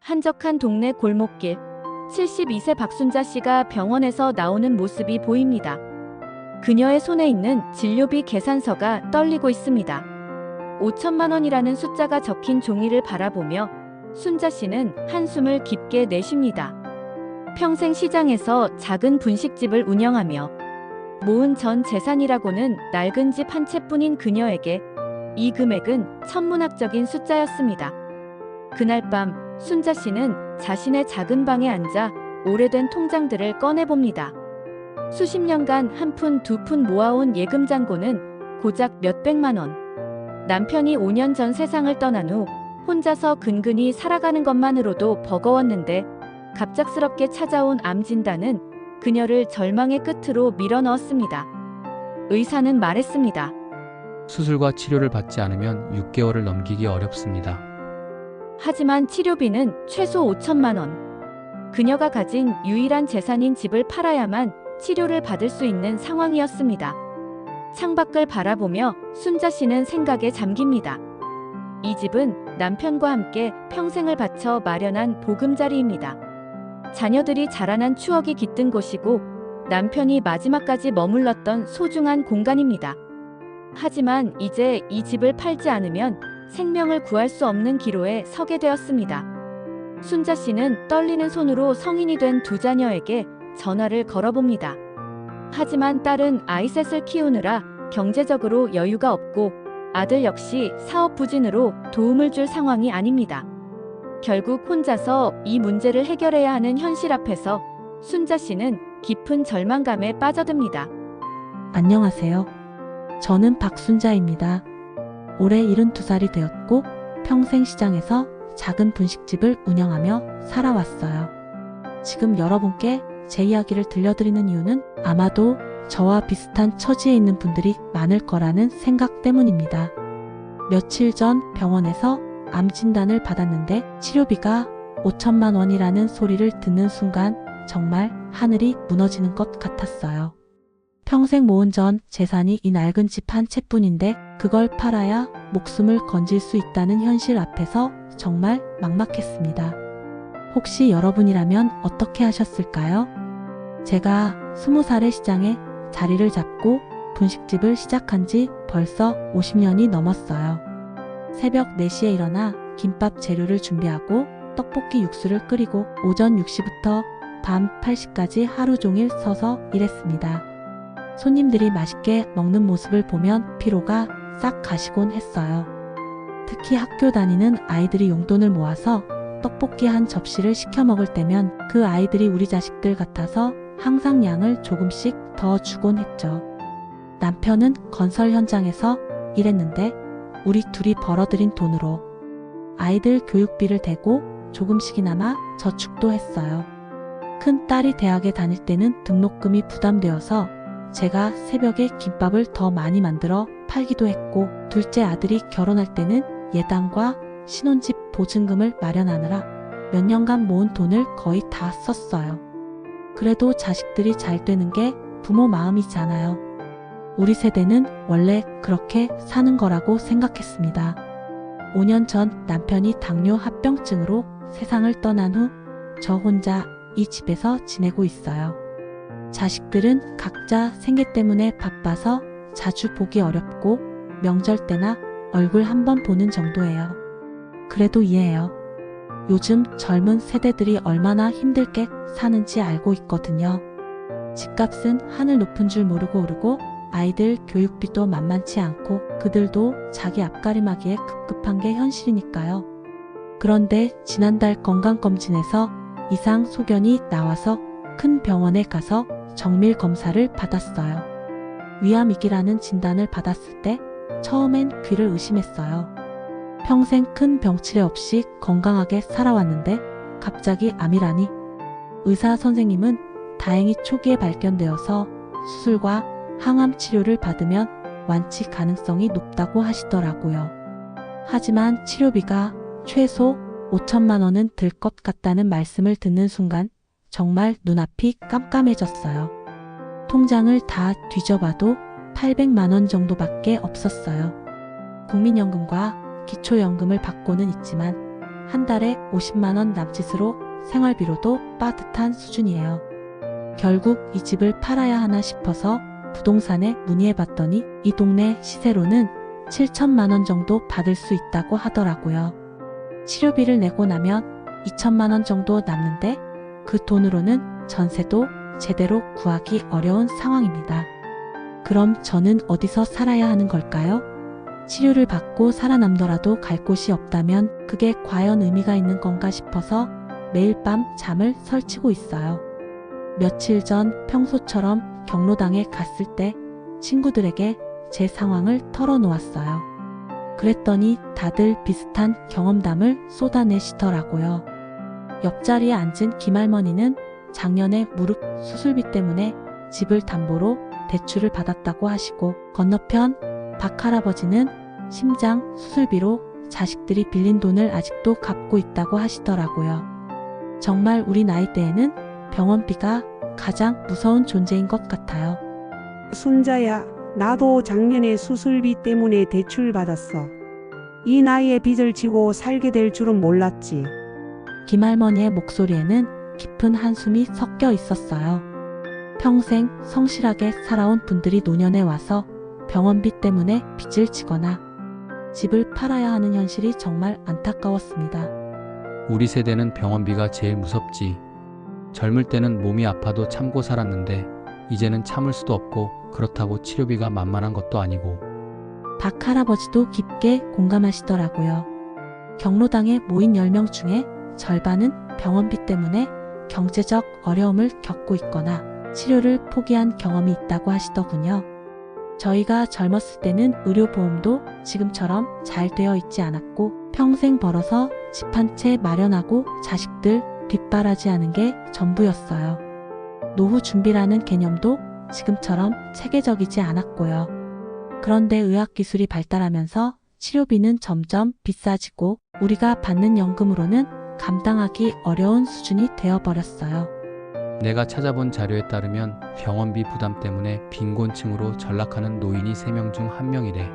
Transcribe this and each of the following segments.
한적한 동네 골목길. 72세 박순자 씨가 병원에서 나오는 모습이 보입니다. 그녀의 손에 있는 진료비 계산서가 떨리고 있습니다. 5천만 원이라는 숫자가 적힌 종이를 바라보며 순자 씨는 한숨을 깊게 내쉽니다. 평생 시장에서 작은 분식집을 운영하며 모은 전 재산이라고는 낡은 집 한 채뿐인 그녀에게 이 금액은 천문학적인 숫자였습니다. 그날 밤 순자 씨는 자신의 작은 방에 앉아 오래된 통장들을 꺼내봅니다. 수십 년간 한 푼 두 푼 모아온 예금 잔고는 고작 몇백만 원. 남편이 5년 전 세상을 떠난 후 혼자서 근근히 살아가는 것만으로도 버거웠는데 갑작스럽게 찾아온 암 진단은 그녀를 절망의 끝으로 밀어넣었습니다. 의사는 말했습니다. 수술과 치료를 받지 않으면 6개월을 넘기기 어렵습니다. 하지만 치료비는 최소 5천만 원. 그녀가 가진 유일한 재산인 집을 팔아야만 치료를 받을 수 있는 상황이었습니다. 창밖을 바라보며 순자 씨는 생각에 잠깁니다. 이 집은 남편과 함께 평생을 바쳐 마련한 보금자리입니다. 자녀들이 자라난 추억이 깃든 곳이고 남편이 마지막까지 머물렀던 소중한 공간입니다. 하지만 이제 이 집을 팔지 않으면 생명을 구할 수 없는 기로에 서게 되었습니다. 순자 씨는 떨리는 손으로 성인이 된 두 자녀에게 전화를 걸어봅니다. 하지만 딸은 아이셋을 키우느라 경제적으로 여유가 없고 아들 역시 사업 부진으로 도움을 줄 상황이 아닙니다. 결국 혼자서 이 문제를 해결해야 하는 현실 앞에서 순자 씨는 깊은 절망감에 빠져듭니다. 안녕하세요. 저는 박순자입니다. 올해 72살이 되었고 평생 시장에서 작은 분식집을 운영하며 살아왔어요. 지금 여러분께 제 이야기를 들려드리는 이유는 아마도 저와 비슷한 처지에 있는 분들이 많을 거라는 생각 때문입니다. 며칠 전 병원에서 암 진단을 받았는데 치료비가 5천만 원이라는 소리를 듣는 순간 정말 하늘이 무너지는 것 같았어요. 평생 모은 전 재산이 이 낡은 집 한 채뿐인데 그걸 팔아야 목숨을 건질 수 있다는 현실 앞에서 정말 막막했습니다. 혹시 여러분이라면 어떻게 하셨을까요? 제가 20살의 시장에 자리를 잡고 분식집을 시작한 지 벌써 50년이 넘었어요. 새벽 4시에 일어나 김밥 재료를 준비하고 떡볶이 육수를 끓이고 오전 6시부터 밤 8시까지 하루 종일 서서 일했습니다. 손님들이 맛있게 먹는 모습을 보면 피로가 싹 가시곤 했어요. 특히 학교 다니는 아이들이 용돈을 모아서 떡볶이 한 접시를 시켜 먹을 때면 그 아이들이 우리 자식들 같아서 항상 양을 조금씩 더 주곤 했죠. 남편은 건설 현장에서 일했는데 우리 둘이 벌어들인 돈으로 아이들 교육비를 대고 조금씩이나마 저축도 했어요. 큰 딸이 대학에 다닐 때는 등록금이 부담되어서 제가 새벽에 김밥을 더 많이 만들어 팔기도 했고 둘째 아들이 결혼할 때는 예당과 신혼집 보증금을 마련하느라 몇 년간 모은 돈을 거의 다 썼어요. 그래도 자식들이 잘 되는 게 부모 마음이잖아요. 우리 세대는 원래 그렇게 사는 거라고 생각했습니다. 5년 전 남편이 당뇨 합병증으로 세상을 떠난 후 저 혼자 이 집에서 지내고 있어요. 자식들은 각자 생계 때문에 바빠서 자주 보기 어렵고 명절 때나 얼굴 한번 보는 정도예요. 그래도 이해해요. 요즘 젊은 세대들이 얼마나 힘들게 사는지 알고 있거든요. 집값은 하늘 높은 줄 모르고 오르고 아이들 교육비도 만만치 않고 그들도 자기 앞가림하기에 급급한 게 현실이니까요. 그런데 지난달 건강검진에서 이상 소견이 나와서 큰 병원에 가서 정밀 검사를 받았어요. 위암위기라는 진단을 받았을 때 처음엔 귀를 의심했어요. 평생 큰 병치레 없이 건강하게 살아왔는데 갑자기 암이라니. 의사 선생님은 다행히 초기에 발견되어서 수술과 항암 치료를 받으면 완치 가능성이 높다고 하시더라고요. 하지만 치료비가 최소 5천만 원은 들 것 같다는 말씀을 듣는 순간 정말 눈앞이 깜깜해졌어요. 통장을 다 뒤져봐도 800만 원 정도밖에 없었어요. 국민연금과 기초연금을 받고는 있지만 한 달에 50만 원 남짓으로 생활비로도 빠듯한 수준이에요. 결국 이 집을 팔아야 하나 싶어서 부동산에 문의해봤더니 이 동네 시세로는 7천만 원 정도 받을 수 있다고 하더라고요. 치료비를 내고 나면 2천만 원 정도 남는데 그 돈으로는 전세도 제대로 구하기 어려운 상황입니다. 그럼 저는 어디서 살아야 하는 걸까요? 치료를 받고 살아남더라도 갈 곳이 없다면 그게 과연 의미가 있는 건가 싶어서 매일 밤 잠을 설치고 있어요. 며칠 전 평소처럼 경로당에 갔을 때 친구들에게 제 상황을 털어놓았어요. 그랬더니 다들 비슷한 경험담을 쏟아내시더라고요. 옆자리에 앉은 김할머니는 작년에 무릎 수술비 때문에 집을 담보로 대출을 받았다고 하시고, 건너편 박할아버지는 심장 수술비로 자식들이 빌린 돈을 아직도 갚고 있다고 하시더라고요. 정말 우리 나이대에는 병원비가 가장 무서운 존재인 것 같아요. 순자야, 나도 작년에 수술비 때문에 대출 받았어. 이 나이에 빚을 지고 살게 될 줄은 몰랐지. 김할머니의 목소리에는 깊은 한숨이 섞여 있었어요. 평생 성실하게 살아온 분들이 노년에 와서 병원비 때문에 빚을 지거나 집을 팔아야 하는 현실이 정말 안타까웠습니다. 우리 세대는 병원비가 제일 무섭지. 젊을 때는 몸이 아파도 참고 살았는데 이제는 참을 수도 없고 그렇다고 치료비가 만만한 것도 아니고. 박 할아버지도 깊게 공감하시더라고요. 경로당에 모인 10명 중에 절반은 병원비 때문에 경제적 어려움을 겪고 있거나 치료를 포기한 경험이 있다고 하시더군요. 저희가 젊었을 때는 의료보험도 지금처럼 잘 되어 있지 않았고 평생 벌어서 집 한 채 마련하고 자식들 뒷바라지하는 게 전부였어요. 노후 준비라는 개념도 지금처럼 체계적이지 않았고요. 그런데 의학기술이 발달하면서 치료비는 점점 비싸지고 우리가 받는 연금으로는 감당하기 어려운 수준이 되어버렸어요. 내가 찾아본 자료에 따르면 병원비 부담 때문에 빈곤층으로 전락하는 노인이 3명 중 1명이래.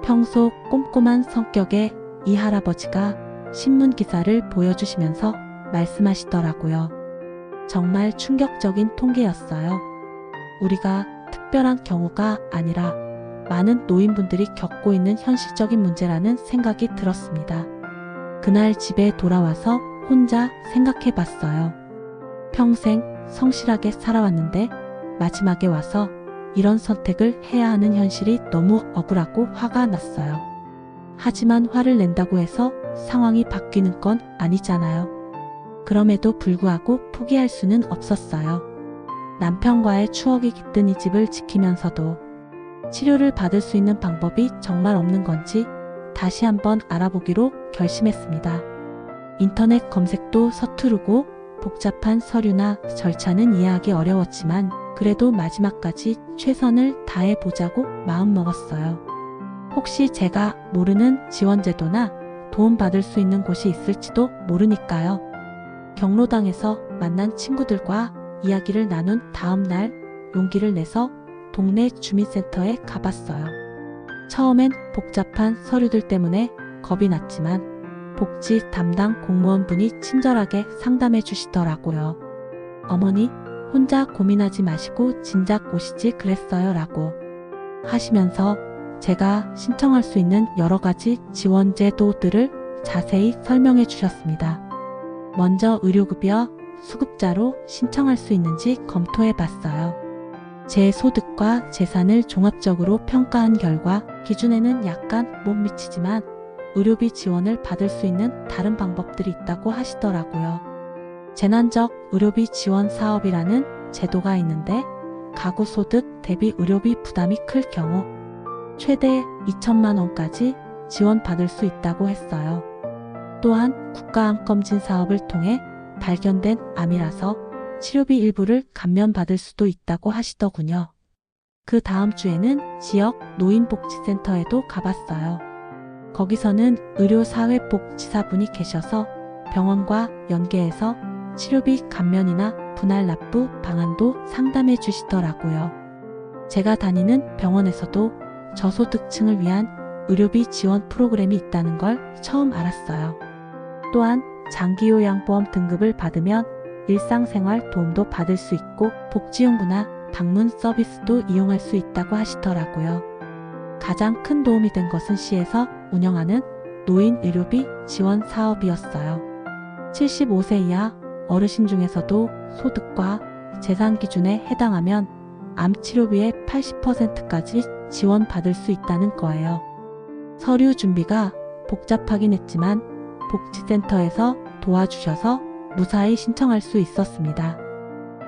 평소 꼼꼼한 성격의 이 할아버지가 신문 기사를 보여주시면서 말씀하시더라고요. 정말 충격적인 통계였어요. 우리가 특별한 경우가 아니라 많은 노인분들이 겪고 있는 현실적인 문제라는 생각이 들었습니다. 그날 집에 돌아와서 혼자 생각해 봤어요. 평생 성실하게 살아왔는데 마지막에 와서 이런 선택을 해야 하는 현실이 너무 억울하고 화가 났어요. 하지만 화를 낸다고 해서 상황이 바뀌는 건 아니잖아요. 그럼에도 불구하고 포기할 수는 없었어요. 남편과의 추억이 깃든 이 집을 지키면서도 치료를 받을 수 있는 방법이 정말 없는 건지 다시 한번 알아보기로 결심했습니다. 인터넷 검색도 서투르고 복잡한 서류나 절차는 이해하기 어려웠지만 그래도 마지막까지 최선을 다해보자고 마음먹었어요. 혹시 제가 모르는 지원제도나 도움받을 수 있는 곳이 있을지도 모르니까요. 경로당에서 만난 친구들과 이야기를 나눈 다음 날 용기를 내서 동네 주민센터에 가봤어요. 처음엔 복잡한 서류들 때문에 겁이 났지만 복지 담당 공무원분이 친절하게 상담해 주시더라고요. 어머니, 혼자 고민하지 마시고 진작 오시지 그랬어요 라고 하시면서 제가 신청할 수 있는 여러 가지 지원 제도들을 자세히 설명해 주셨습니다. 먼저 의료급여, 수급자로 신청할 수 있는지 검토해 봤어요. 제 소득과 재산을 종합적으로 평가한 결과 기준에는 약간 못 미치지만 의료비 지원을 받을 수 있는 다른 방법들이 있다고 하시더라고요. 재난적 의료비 지원 사업이라는 제도가 있는데 가구 소득 대비 의료비 부담이 클 경우 최대 2천만 원까지 지원받을 수 있다고 했어요. 또한 국가암검진 사업을 통해 발견된 암이라서 치료비 일부를 감면받을 수도 있다고 하시더군요. 그 다음 주에는 지역 노인복지센터에도 가봤어요. 거기서는 의료사회복지사분이 계셔서 병원과 연계해서 치료비 감면이나 분할 납부 방안도 상담해 주시더라고요. 제가 다니는 병원에서도 저소득층을 위한 의료비 지원 프로그램이 있다는 걸 처음 알았어요. 또한 장기요양보험 등급을 받으면 일상생활 도움도 받을 수 있고 복지용구나 방문 서비스도 이용할 수 있다고 하시더라고요. 가장 큰 도움이 된 것은 시에서 운영하는 노인 의료비 지원 사업이었어요. 75세 이하 어르신 중에서도 소득과 재산 기준에 해당하면 암 치료비의 80%까지 지원받을 수 있다는 거예요. 서류 준비가 복잡하긴 했지만 복지센터에서 도와주셔서 무사히 신청할 수 있었습니다.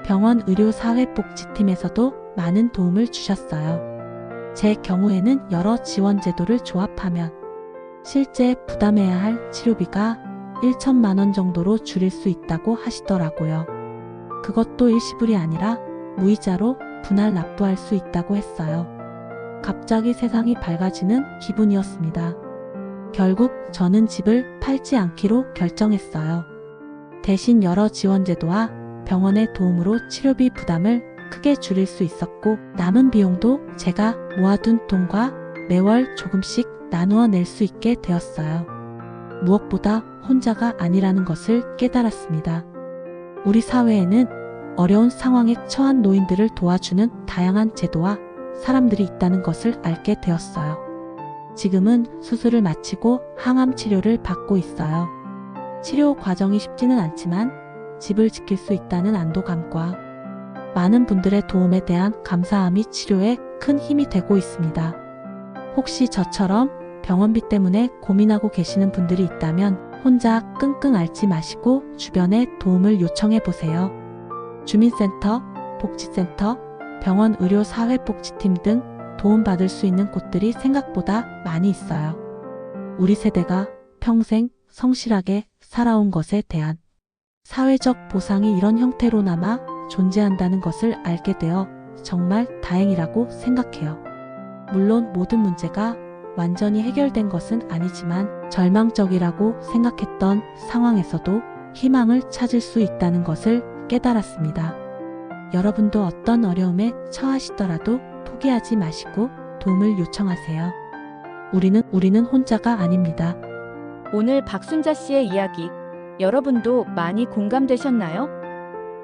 병원 의료사회복지팀에서도 많은 도움을 주셨어요. 제 경우에는 여러 지원 제도를 조합하면 실제 부담해야 할 치료비가 1천만 원 정도로 줄일 수 있다고 하시더라고요. 그것도 일시불이 아니라 무이자로 분할 납부할 수 있다고 했어요. 갑자기 세상이 밝아지는 기분이었습니다. 결국 저는 집을 팔지 않기로 결정했어요. 대신 여러 지원 제도와 병원의 도움으로 치료비 부담을 크게 줄일 수 있었고 남은 비용도 제가 모아둔 돈과 매월 조금씩 나누어 낼 수 있게 되었어요. 무엇보다 혼자가 아니라는 것을 깨달았습니다. 우리 사회에는 어려운 상황에 처한 노인들을 도와주는 다양한 제도와 사람들이 있다는 것을 알게 되었어요. 지금은 수술을 마치고 항암 치료를 받고 있어요. 치료 과정이 쉽지는 않지만 집을 지킬 수 있다는 안도감과 많은 분들의 도움에 대한 감사함이 치료에 큰 힘이 되고 있습니다. 혹시 저처럼 병원비 때문에 고민하고 계시는 분들이 있다면 혼자 끙끙 앓지 마시고 주변에 도움을 요청해 보세요. 주민센터, 복지센터, 병원 의료사회복지팀 등 도움받을 수 있는 곳들이 생각보다 많이 있어요. 우리 세대가 평생 성실하게 살아온 것에 대한 사회적 보상이 이런 형태로나마 존재한다는 것을 알게 되어 정말 다행이라고 생각해요. 물론 모든 문제가 완전히 해결된 것은 아니지만 절망적이라고 생각했던 상황에서도 희망을 찾을 수 있다는 것을 깨달았습니다. 여러분도 어떤 어려움에 처하시더라도 포기하지 마시고 도움을 요청하세요. 우리는 혼자가 아닙니다. 오늘 박순자 씨의 이야기, 여러분도 많이 공감되셨나요?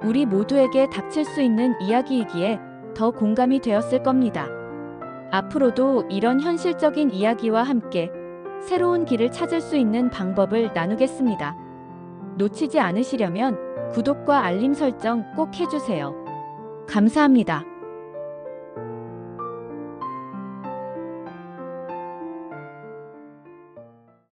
우리 모두에게 닥칠 수 있는 이야기이기에 더 공감이 되었을 겁니다. 앞으로도 이런 현실적인 이야기와 함께 새로운 길을 찾을 수 있는 방법을 나누겠습니다. 놓치지 않으시려면 구독과 알림 설정 꼭 해주세요. 감사합니다.